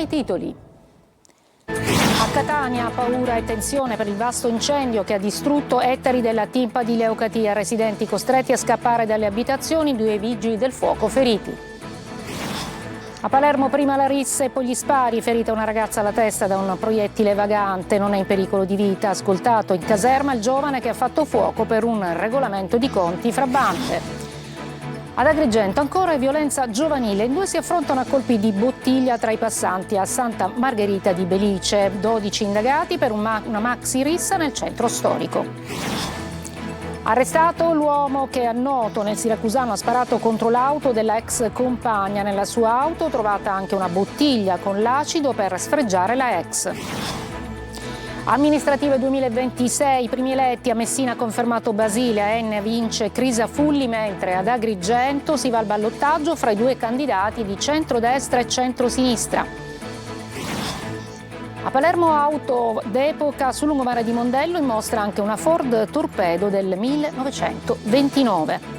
i titoli. A Catania paura e tensione per il vasto incendio che ha distrutto ettari della TIMPA di Leucatia. Residenti costretti a scappare dalle abitazioni, 2 vigili del fuoco feriti. A Palermo prima la rissa e poi gli spari, ferita una ragazza alla testa da un proiettile vagante, non è in pericolo di vita. Ascoltato in caserma il giovane che ha fatto fuoco per un regolamento di conti fra bande. Ad Agrigento ancora violenza giovanile, in 2 si affrontano a colpi di bottiglia tra i passanti a Santa Margherita di Belice, 12 indagati per una maxi rissa nel centro storico. Arrestato l'uomo che a Noto nel Siracusano ha sparato contro l'auto della ex compagna. Nella sua auto trovata anche una bottiglia con l'acido per sfregiare la ex. Amministrative 2026, primi eletti, a Messina ha confermato Basile, a Enne vince Crisafulli, mentre ad Agrigento si va al ballottaggio fra i 2 candidati di centrodestra e centrosinistra. A Palermo auto d'epoca sul lungomare di Mondello, in mostra anche una Ford Torpedo del 1929.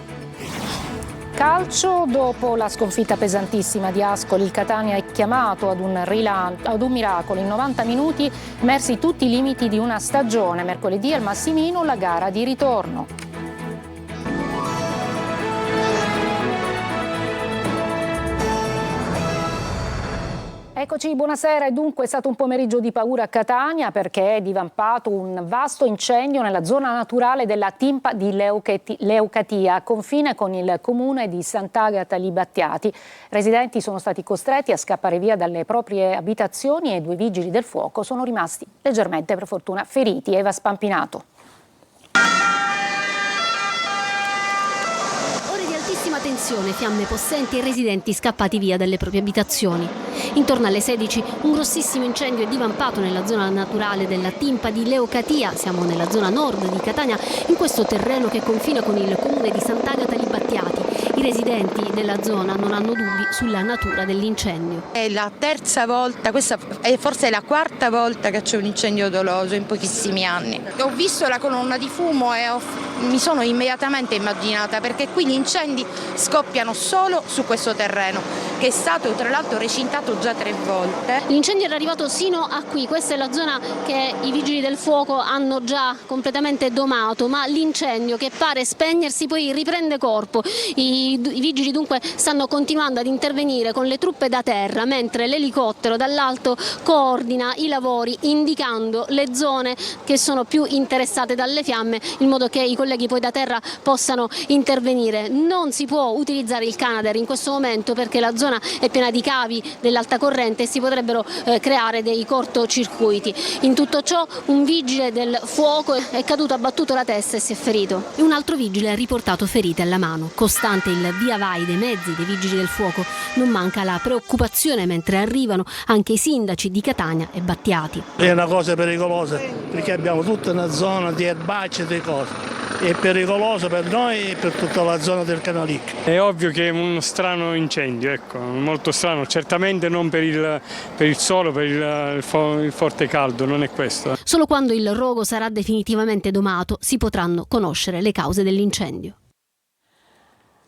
Calcio, dopo la sconfitta pesantissima di Ascoli, il Catania è chiamato ad un miracolo. In 90 minuti immersi tutti i limiti di una stagione. Mercoledì al Massimino la gara di ritorno. Eccoci, buonasera. E dunque è stato un pomeriggio di paura a Catania perché è divampato un vasto incendio nella zona naturale della TIMPA di Leucatia, a confine con il comune di Sant'Agata Libattiati. Residenti sono stati costretti a scappare via dalle proprie abitazioni e 2 vigili del fuoco sono rimasti leggermente, per fortuna, feriti. Eva Spampinato. Tensione, fiamme possenti e residenti scappati via dalle proprie abitazioni. Intorno alle 16 un grossissimo incendio è divampato nella zona naturale della TIMPA di Leucatia. Siamo nella zona nord di Catania, in questo terreno che confina con il comune di Sant'Agata Libattiati. I residenti della zona non hanno dubbi sulla natura dell'incendio. È la terza volta, questa è forse la quarta volta che c'è un incendio doloso in pochissimi anni. Ho visto la colonna di fumo e mi sono immediatamente immaginata, perché qui gli incendi scoppiano solo su questo terreno, che è stato tra l'altro recintato già 3 volte. L'incendio era arrivato sino a qui, questa è la zona che i vigili del fuoco hanno già completamente domato, ma l'incendio che pare spegnersi poi riprende corpo. I vigili dunque stanno continuando ad intervenire con le truppe da terra, mentre l'elicottero dall'alto coordina i lavori indicando le zone che sono più interessate dalle fiamme, in modo che i colleghi poi da terra possano intervenire. Non si può utilizzare il Canadair in questo momento perché la zona è piena di cavi dell'alta corrente e si potrebbero creare dei cortocircuiti. In tutto ciò un vigile del fuoco è caduto, ha battuto la testa e si è ferito. E un altro vigile ha riportato ferite alla mano. Costante il via vai dei mezzi dei vigili del fuoco, non manca la preoccupazione mentre arrivano anche i sindaci di Catania e Battiati. È una cosa pericolosa perché abbiamo tutta una zona di erbacce e di cose. È pericoloso per noi e per tutta la zona del Canalicchio. È ovvio che è uno strano incendio, ecco, molto strano, certamente non per il sole, per il forte caldo, non è questo. Solo quando il rogo sarà definitivamente domato si potranno conoscere le cause dell'incendio.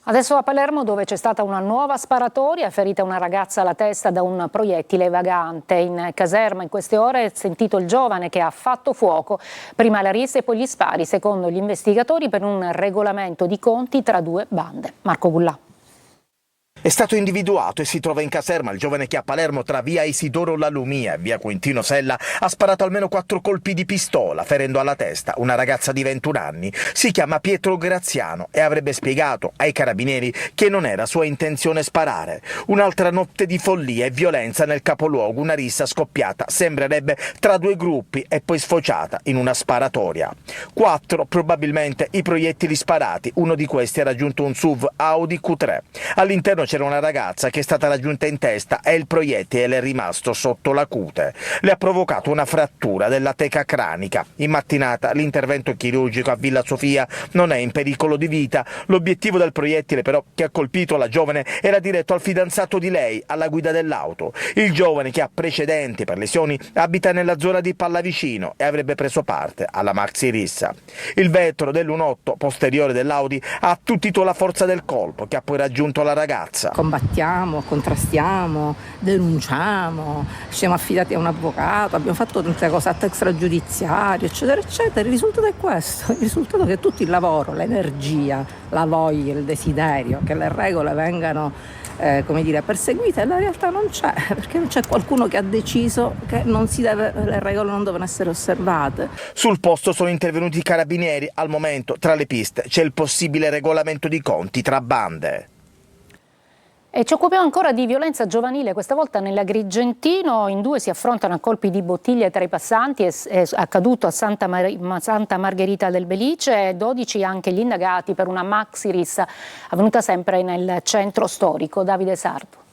Adesso a Palermo, dove c'è stata una nuova sparatoria, ferita una ragazza alla testa da un proiettile vagante. In caserma in queste ore è sentito il giovane che ha fatto fuoco, prima la rissa e poi gli spari, secondo gli investigatori per un regolamento di conti tra 2 bande. Marco Gullà. È stato individuato e si trova in caserma il giovane che a Palermo tra via Isidoro Lalumia e via Quintino Sella ha sparato almeno 4 colpi di pistola, ferendo alla testa una ragazza di 21 anni. Si chiama Pietro Graziano e avrebbe spiegato ai carabinieri che non era sua intenzione sparare. Un'altra notte di follia e violenza nel capoluogo, una rissa scoppiata, sembrerebbe, tra 2 gruppi e poi sfociata in una sparatoria. 4 probabilmente i proiettili sparati, uno di questi ha raggiunto un SUV Audi Q3. All'interno c'era una ragazza che è stata raggiunta in testa e il proiettile è rimasto sotto la cute. Le ha provocato una frattura della teca cranica. In mattinata l'intervento chirurgico a Villa Sofia non è in pericolo di vita. L'obiettivo del proiettile però che ha colpito la giovane era diretto al fidanzato di lei, alla guida dell'auto. Il giovane, che ha precedenti per lesioni, abita nella zona di Pallavicino e avrebbe preso parte alla maxi rissa. Il vetro dell'1.8 posteriore dell'Audi ha attutito la forza del colpo, che ha poi raggiunto la ragazza, sicurezza. Combattiamo, contrastiamo, denunciamo, siamo affidati a un avvocato, abbiamo fatto tante cose, atto extragiudiziario, eccetera, eccetera. Il risultato è questo, il risultato è che tutto il lavoro, l'energia, la voglia, il desiderio, che le regole vengano perseguite, la realtà non c'è, perché non c'è qualcuno che ha deciso che le regole non devono essere osservate. Sul posto sono intervenuti i carabinieri. Al momento tra le piste c'è il possibile regolamento di conti tra bande. E ci occupiamo ancora di violenza giovanile, questa volta nell'Agrigentino. In 2 si affrontano a colpi di bottiglie tra i passanti, è accaduto a Santa Margherita del Belice, 12 anche gli indagati per una maxi rissa avvenuta sempre nel centro storico. Davide Sardo.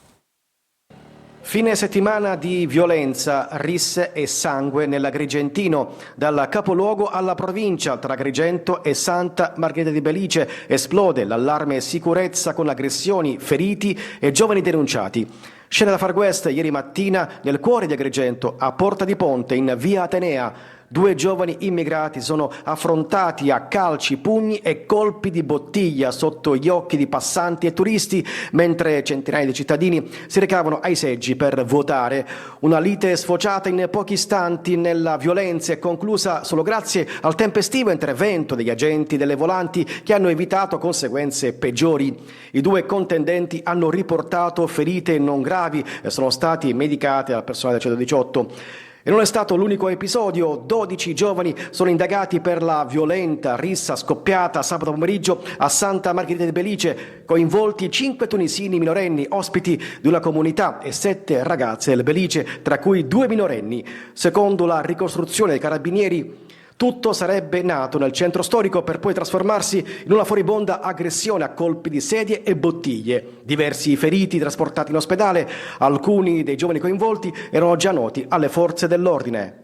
Fine settimana di violenza, risse e sangue nell'Agrigentino. Dal capoluogo alla provincia, tra Agrigento e Santa Margherita di Belice, esplode l'allarme sicurezza con aggressioni, feriti e giovani denunciati. Scena da Far West ieri mattina nel cuore di Agrigento, a Porta di Ponte, in via Atenea. 2 giovani immigrati sono affrontati a calci, pugni e colpi di bottiglia sotto gli occhi di passanti e turisti, mentre centinaia di cittadini si recavano ai seggi per votare. Una lite sfociata in pochi istanti nella violenza e conclusa solo grazie al tempestivo intervento degli agenti delle volanti che hanno evitato conseguenze peggiori. I 2 contendenti hanno riportato ferite non gravi e sono stati medicati dal personale del 118. E non è stato l'unico episodio. 12 giovani sono indagati per la violenta rissa scoppiata sabato pomeriggio a Santa Margherita di Belice, coinvolti 5 tunisini minorenni, ospiti di una comunità, e 7 ragazze del Belice, tra cui 2 minorenni. Secondo la ricostruzione dei carabinieri, tutto sarebbe nato nel centro storico per poi trasformarsi in una furibonda aggressione a colpi di sedie e bottiglie. Diversi feriti trasportati in ospedale, alcuni dei giovani coinvolti erano già noti alle forze dell'ordine.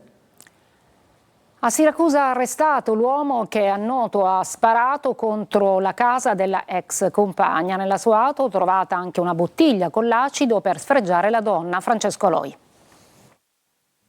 A Siracusa arrestato l'uomo che a Noto ha sparato contro la casa della ex compagna. Nella sua auto trovata anche una bottiglia con l'acido per sfregiare la donna. Francesco Loi.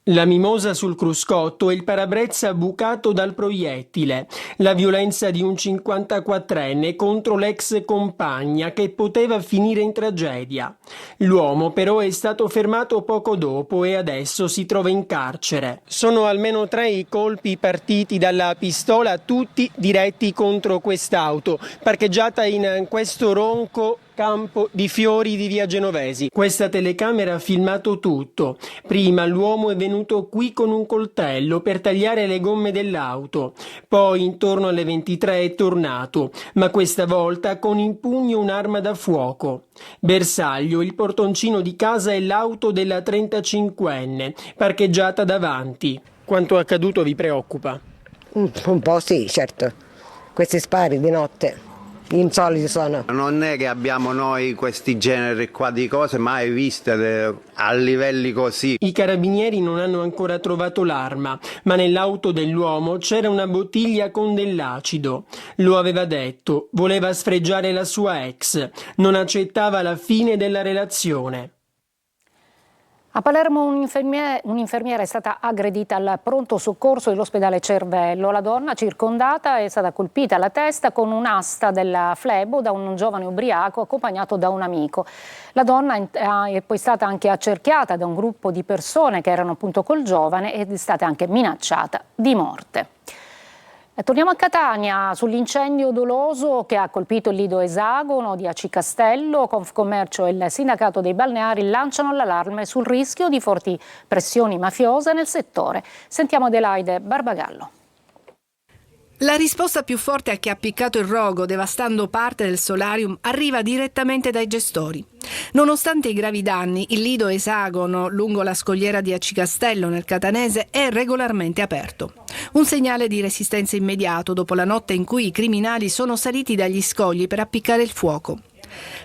La mimosa sul cruscotto e il parabrezza bucato dal proiettile. La violenza di un 54enne contro l'ex compagna che poteva finire in tragedia. L'uomo però è stato fermato poco dopo e adesso si trova in carcere. Sono almeno 3 i colpi partiti dalla pistola, tutti diretti contro quest'auto, parcheggiata in questo ronco campo di fiori di via Genovesi. Questa telecamera ha filmato tutto. Prima l'uomo è venuto qui con un coltello per tagliare le gomme dell'auto, poi intorno alle 23 è tornato, ma questa volta con in pugno un'arma da fuoco. Bersaglio, il portoncino di casa e l'auto della 35enne, parcheggiata davanti. Quanto accaduto vi preoccupa? Un po' sì, certo. Questi spari di notte insoliti sono. Non è che abbiamo noi questi generi qua di cose mai viste a livelli così. I carabinieri non hanno ancora trovato l'arma, ma nell'auto dell'uomo c'era una bottiglia con dell'acido. Lo aveva detto, voleva sfregiare la sua ex, non accettava la fine della relazione. A Palermo un'infermiera è stata aggredita al pronto soccorso dell'ospedale Cervello. La donna, circondata, è stata colpita alla testa con un'asta della flebo da un giovane ubriaco accompagnato da un amico. La donna è poi stata anche accerchiata da un gruppo di persone che erano appunto col giovane ed è stata anche minacciata di morte. Torniamo a Catania sull'incendio doloso che ha colpito il lido Esagono di Aci Castello. Confcommercio e il sindacato dei balneari lanciano l'allarme sul rischio di forti pressioni mafiose nel settore. Sentiamo Adelaide Barbagallo. La risposta più forte a chi ha appiccato il rogo, devastando parte del solarium, arriva direttamente dai gestori. Nonostante i gravi danni, il lido Esagono, lungo la scogliera di Aci Castello nel Catanese, è regolarmente aperto. Un segnale di resistenza immediato dopo la notte in cui i criminali sono saliti dagli scogli per appiccare il fuoco.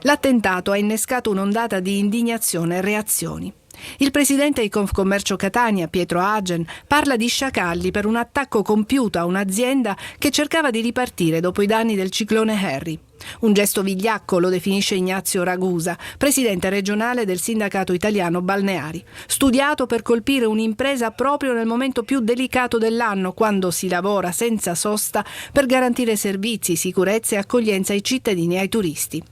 L'attentato ha innescato un'ondata di indignazione e reazioni. Il presidente di Confcommercio Catania, Pietro Agen, parla di sciacalli per un attacco compiuto a un'azienda che cercava di ripartire dopo i danni del ciclone Harry. Un gesto vigliacco, lo definisce Ignazio Ragusa, presidente regionale del sindacato italiano balneari, studiato per colpire un'impresa proprio nel momento più delicato dell'anno, quando si lavora senza sosta per garantire servizi, sicurezza e accoglienza ai cittadini e ai turisti.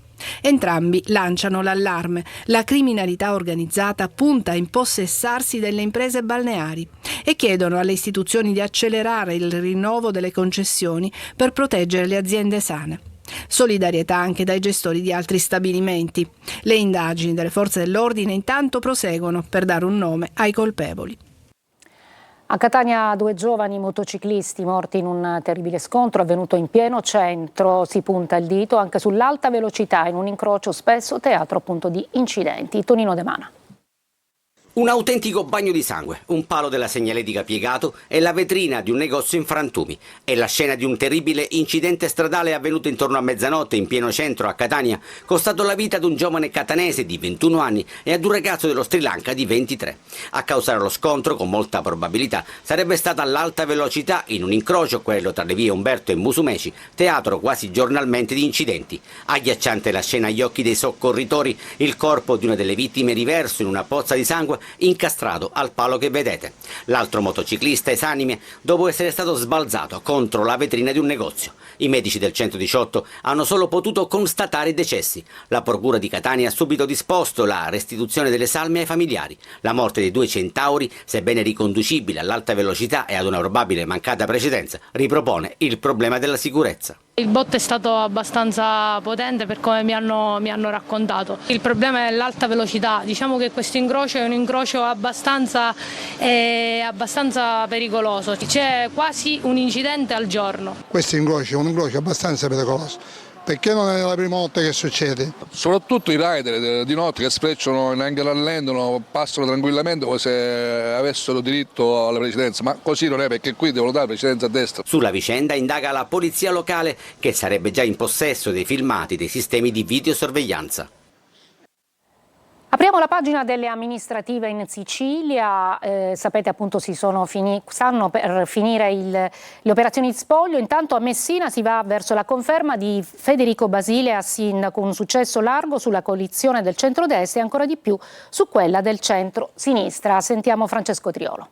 Entrambi lanciano l'allarme. La criminalità organizzata punta a impossessarsi delle imprese balneari e chiedono alle istituzioni di accelerare il rinnovo delle concessioni per proteggere le aziende sane. Solidarietà anche dai gestori di altri stabilimenti. Le indagini delle forze dell'ordine intanto proseguono per dare un nome ai colpevoli. A Catania 2 giovani motociclisti morti in un terribile scontro avvenuto in pieno centro. Si punta il dito anche sull'alta velocità in un incrocio spesso teatro appunto di incidenti. Tonino De Mana. Un autentico bagno di sangue, un palo della segnaletica piegato e la vetrina di un negozio in frantumi. È la scena di un terribile incidente stradale avvenuto intorno a mezzanotte in pieno centro a Catania, costato la vita ad un giovane catanese di 21 anni e ad un ragazzo dello Sri Lanka di 23. A causare lo scontro, con molta probabilità, sarebbe stata l'alta velocità in un incrocio, quello tra le vie Umberto e Musumeci, teatro quasi giornalmente di incidenti. Agghiacciante la scena agli occhi dei soccorritori, il corpo di una delle vittime riverso in una pozza di sangue incastrato al palo che vedete. L'altro motociclista esanime dopo essere stato sbalzato contro la vetrina di un negozio. I medici del 118 hanno solo potuto constatare i decessi. La procura di Catania ha subito disposto la restituzione delle salme ai familiari. La morte dei 2 centauri, sebbene riconducibile all'alta velocità e ad una probabile mancata precedenza, ripropone il problema della sicurezza. Il botto è stato abbastanza potente per come mi hanno raccontato. Il problema è l'alta velocità. Diciamo che questo incrocio è un incrocio abbastanza pericoloso. C'è quasi un incidente al giorno. Questo incrocio è un incrocio abbastanza pericoloso. Perché non è la prima volta che succede? Soprattutto i rider di notte che sprecciano, neanche rallentano, passano tranquillamente come se avessero diritto alla precedenza, ma così non è, perché qui devono dare precedenza a destra. Sulla vicenda indaga la polizia locale, che sarebbe già in possesso dei filmati dei sistemi di videosorveglianza. Apriamo la pagina delle amministrative in Sicilia, sapete appunto stanno per finire le operazioni di spoglio. Intanto a Messina si va verso la conferma di Federico Basile a sindaco, un successo largo sulla coalizione del centrodestra e ancora di più su quella del centro-sinistra. Sentiamo Francesco Triolo.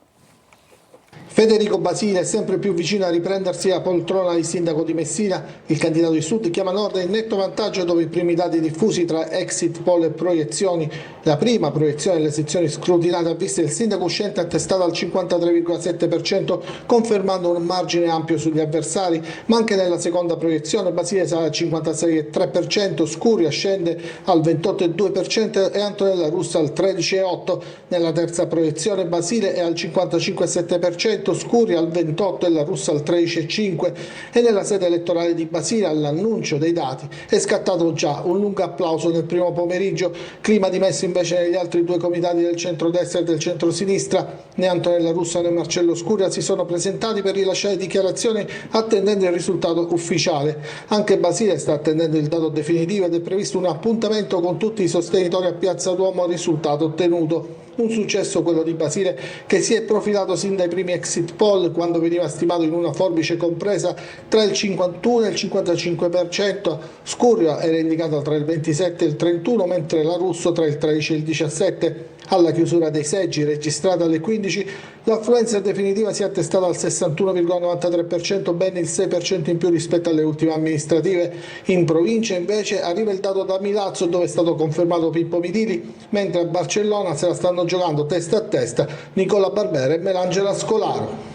Federico Basile è sempre più vicino a riprendersi la poltrona di sindaco di Messina. Il candidato di Sud chiama Nord in netto vantaggio dopo i primi dati diffusi tra exit poll e proiezioni. La prima proiezione delle sezioni scrutinate ha visto il sindaco uscente attestato al 53,7%, confermando un margine ampio sugli avversari, ma anche nella seconda proiezione Basile sale al 56,3%, Scuria scende al 28,2% e Antonella Russa al 13,8%. Nella terza proiezione Basile è al 55,7%, Scuria al 28% e la Russa al 13,5%. E nella sede elettorale di Basile, all'annuncio dei dati, è scattato già un lungo applauso nel primo pomeriggio, clima dimesso invece negli altri 2 comitati del centrodestra e del centrosinistra. Né Antonella Russa né Marcello Scuria si sono presentati per rilasciare dichiarazioni attendendo il risultato ufficiale. Anche Basile sta attendendo il dato definitivo ed è previsto un appuntamento con tutti i sostenitori a Piazza Duomo al risultato ottenuto. Un successo quello di Basile che si è profilato sin dai primi exit poll, quando veniva stimato in una forbice compresa tra il 51 e il 55%, Scuria era indicato tra il 27 e il 31%, mentre la Russo tra il 13 e il 17%. Alla chiusura dei seggi, registrata alle 15, l'affluenza definitiva si è attestata al 61,93%, ben il 6% in più rispetto alle ultime amministrative. In provincia invece arriva il dato da Milazzo, dove è stato confermato Pippo Midili, mentre a Barcellona se la stanno giocando testa a testa Nicola Barbera e Melangela Scolaro.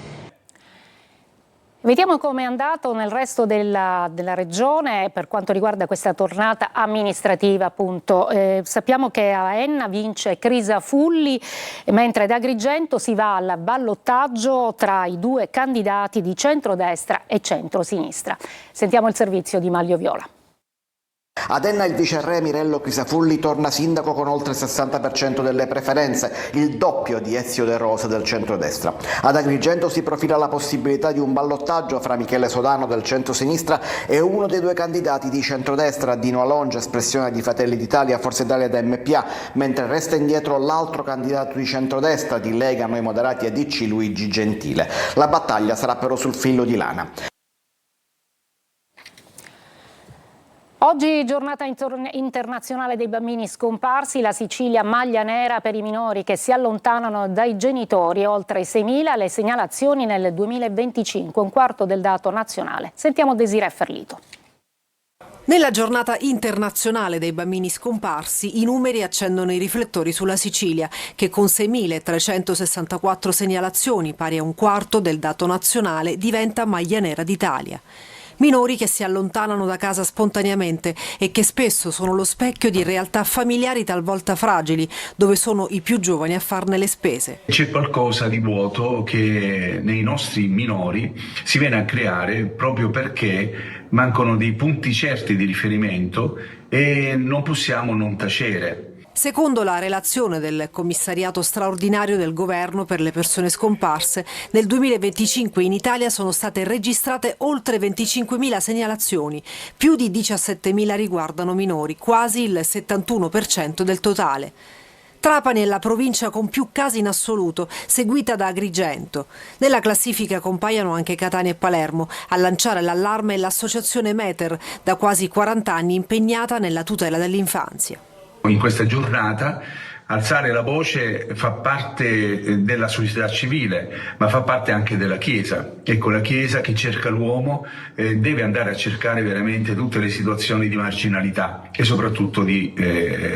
Vediamo come è andato nel resto della regione per quanto riguarda questa tornata amministrativa. Appunto. Sappiamo che a Enna vince Crisafulli, mentre ad Agrigento si va al ballottaggio tra i 2 candidati di centrodestra e centrosinistra. Sentiamo il servizio di Maglio Viola. Ad Enna il viceré Mirello Crisafulli torna sindaco con oltre il 60% delle preferenze, il doppio di Ezio De Rosa del centrodestra. Ad Agrigento si profila la possibilità di un ballottaggio fra Michele Sodano del centrosinistra e uno dei 2 candidati di centrodestra, Dino Alonge, espressione di Fratelli d'Italia, Forza Italia ed MPA, mentre resta indietro l'altro candidato di centrodestra, di Lega, Noi Moderati e DC, Luigi Gentile. La battaglia sarà però sul filo di lana. Oggi giornata internazionale dei bambini scomparsi, la Sicilia maglia nera per i minori che si allontanano dai genitori, oltre 6.000 le segnalazioni nel 2025, un quarto del dato nazionale. Sentiamo Desiree Ferlito. Nella giornata internazionale dei bambini scomparsi, i numeri accendono i riflettori sulla Sicilia, che con 6.364 segnalazioni, pari a un quarto del dato nazionale, diventa maglia nera d'Italia. Minori che si allontanano da casa spontaneamente e che spesso sono lo specchio di realtà familiari talvolta fragili, dove sono i più giovani a farne le spese. C'è qualcosa di vuoto che nei nostri minori si viene a creare proprio perché mancano dei punti certi di riferimento e non possiamo non tacere. Secondo la relazione del Commissariato straordinario del Governo per le persone scomparse, nel 2025 in Italia sono state registrate oltre 25.000 segnalazioni, più di 17.000 riguardano minori, quasi il 71% del totale. Trapani è la provincia con più casi in assoluto, seguita da Agrigento. Nella classifica compaiono anche Catania e Palermo. A lanciare l'allarme è l'associazione Meter, da quasi 40 anni impegnata nella tutela dell'infanzia. In questa giornata alzare la voce fa parte della società civile, ma fa parte anche della Chiesa. Ecco, la Chiesa che cerca l'uomo deve andare a cercare veramente tutte le situazioni di marginalità e soprattutto di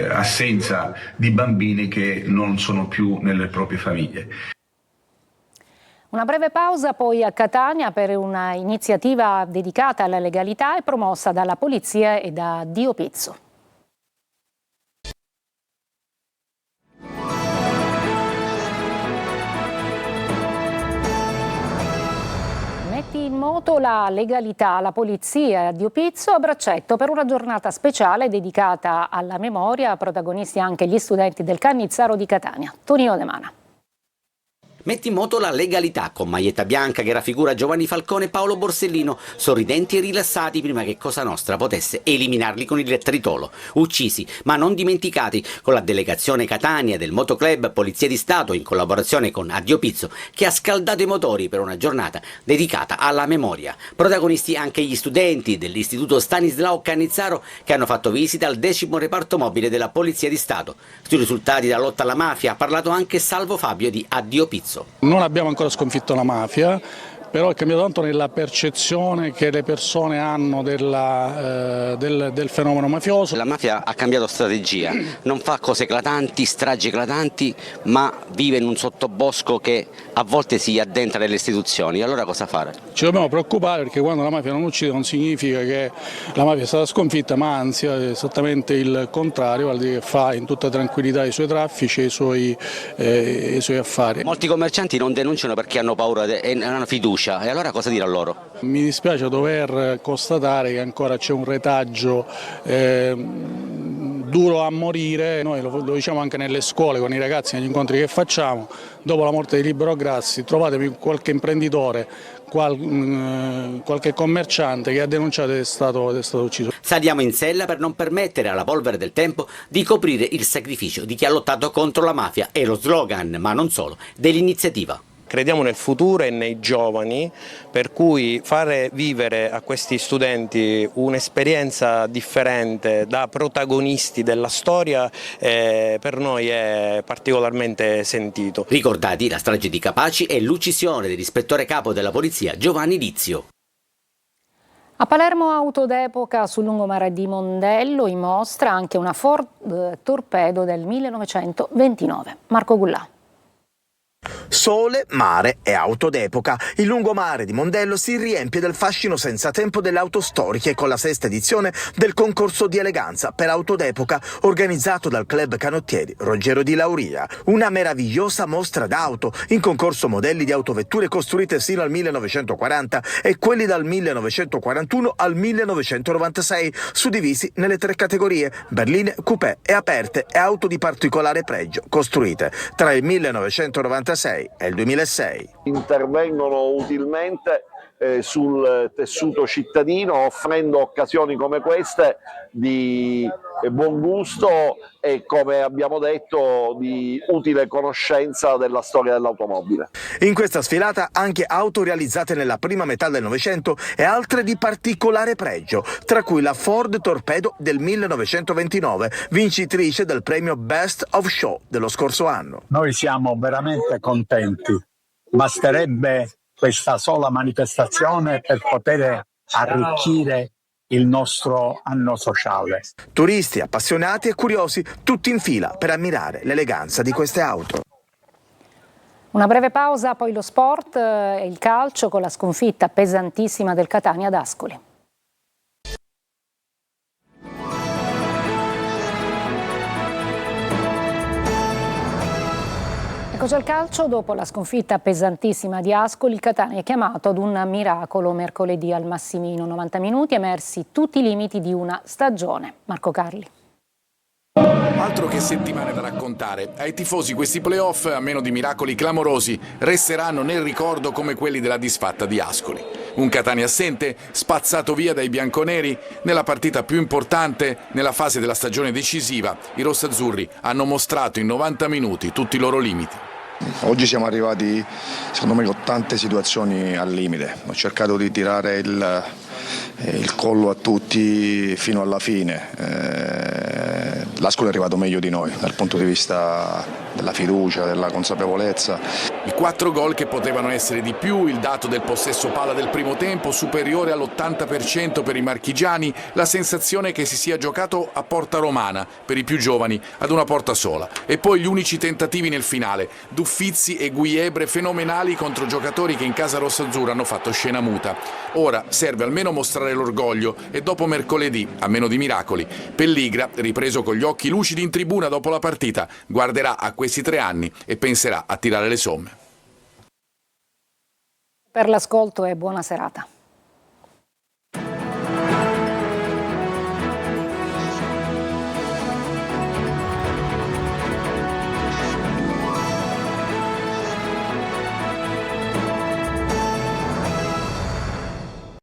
assenza di bambini che non sono più nelle proprie famiglie. Una breve pausa poi a Catania per una iniziativa dedicata alla legalità e promossa dalla polizia e da Dio Pizzo. Metti in moto la legalità, la polizia e a Dio Pizzo a braccetto per una giornata speciale dedicata alla memoria, protagonisti anche gli studenti del Cannizzaro di Catania. Tonino De Mana. Metti in moto la legalità, con maglietta bianca che raffigura Giovanni Falcone e Paolo Borsellino, sorridenti e rilassati prima che Cosa Nostra potesse eliminarli con il tritolo. Uccisi, ma non dimenticati, con la delegazione Catania del Motoclub Polizia di Stato in collaborazione con Addio Pizzo, che ha scaldato i motori per una giornata dedicata alla memoria. Protagonisti anche gli studenti dell'Istituto Stanislao Cannizzaro, che hanno fatto visita al 10° reparto mobile della Polizia di Stato. Sui risultati della lotta alla mafia ha parlato anche Salvo Fabio di Addio Pizzo. Non abbiamo ancora sconfitto la mafia, però è cambiato tanto nella percezione che le persone hanno del fenomeno mafioso. La mafia ha cambiato strategia, non fa cose eclatanti, stragi eclatanti, ma vive in un sottobosco che a volte si addentra nelle istituzioni. Allora cosa fare? Ci dobbiamo preoccupare perché quando la mafia non uccide non significa che la mafia è stata sconfitta, ma anzi è esattamente il contrario, vuol dire che fa in tutta tranquillità i suoi traffici e i suoi affari. Molti commercianti non denunciano perché hanno paura e non hanno fiducia. E allora cosa dire a loro? Mi dispiace dover constatare che ancora c'è un retaggio duro a morire. Noi lo diciamo anche nelle scuole con i ragazzi, negli incontri che facciamo. Dopo la morte di Libero Grassi trovatevi qualche imprenditore, qualche commerciante che ha denunciato ed è stato ucciso. Saliamo in sella per non permettere alla polvere del tempo di coprire il sacrificio di chi ha lottato contro la mafia. È lo slogan, ma non solo, dell'iniziativa. Crediamo nel futuro e nei giovani, per cui fare vivere a questi studenti un'esperienza differente da protagonisti della storia per noi è particolarmente sentito. Ricordati la strage di Capaci e l'uccisione dell'ispettore capo della polizia Giovanni Lizio. A Palermo auto d'epoca sul lungomare di Mondello, in mostra anche una Ford Torpedo del 1929. Marco Gullà. Sole, mare e auto d'epoca. Il lungomare di Mondello si riempie del fascino senza tempo delle auto storiche con la 6ª edizione del concorso di eleganza per auto d'epoca organizzato dal club canottieri Ruggero di Lauria. Una meravigliosa mostra d'auto, in concorso modelli di autovetture costruite sino al 1940 e quelli dal 1941 al 1996, suddivisi nelle 3 categorie: berline, coupé e aperte e auto di particolare pregio costruite tra il 1996 e il 2006. Intervengono utilmente sul tessuto cittadino, offrendo occasioni come queste di buon gusto e, come abbiamo detto, di utile conoscenza della storia dell'automobile. In questa sfilata anche auto realizzate nella prima metà del Novecento e altre di particolare pregio, tra cui la Ford Torpedo del 1929, vincitrice del premio Best of Show dello scorso anno. Noi siamo veramente contenti, basterebbe questa sola manifestazione per poter arricchire il nostro anno sociale. Turisti, appassionati e curiosi, tutti in fila per ammirare l'eleganza di queste auto. Una breve pausa, poi lo sport e il calcio con la sconfitta pesantissima del Catania ad Ascoli. Eccoci al calcio, dopo la sconfitta pesantissima di Ascoli, il Catania è chiamato ad un miracolo mercoledì al Massimino. 90 minuti, emersi tutti i limiti di una stagione. Marco Carli. Altro che settimane da raccontare. Ai tifosi questi playoff, a meno di miracoli clamorosi, resteranno nel ricordo come quelli della disfatta di Ascoli. Un Catania assente, spazzato via dai bianconeri. Nella partita più importante, nella fase della stagione decisiva, i rossazzurri hanno mostrato in 90 minuti tutti i loro limiti. Oggi siamo arrivati, secondo me, con tante situazioni al limite. Ho cercato di tirare il collo a tutti fino alla fine. L'Ascoli è arrivato meglio di noi dal punto di vista della fiducia, della consapevolezza. I 4 gol che potevano essere di più, il dato del possesso palla del primo tempo superiore all'80% per i marchigiani, la sensazione che si sia giocato a porta romana per i più giovani ad una porta sola, e poi gli unici tentativi nel finale, Duffizzi e Guiebre fenomenali contro giocatori che in casa rossazzurra hanno fatto scena muta. Ora serve almeno mostrare l'orgoglio e dopo mercoledì, a meno di miracoli, Pelligra, ripreso con gli occhi lucidi in tribuna dopo la partita, guarderà a questi 3 anni e penserà a tirare le somme. Per l'ascolto e buona serata.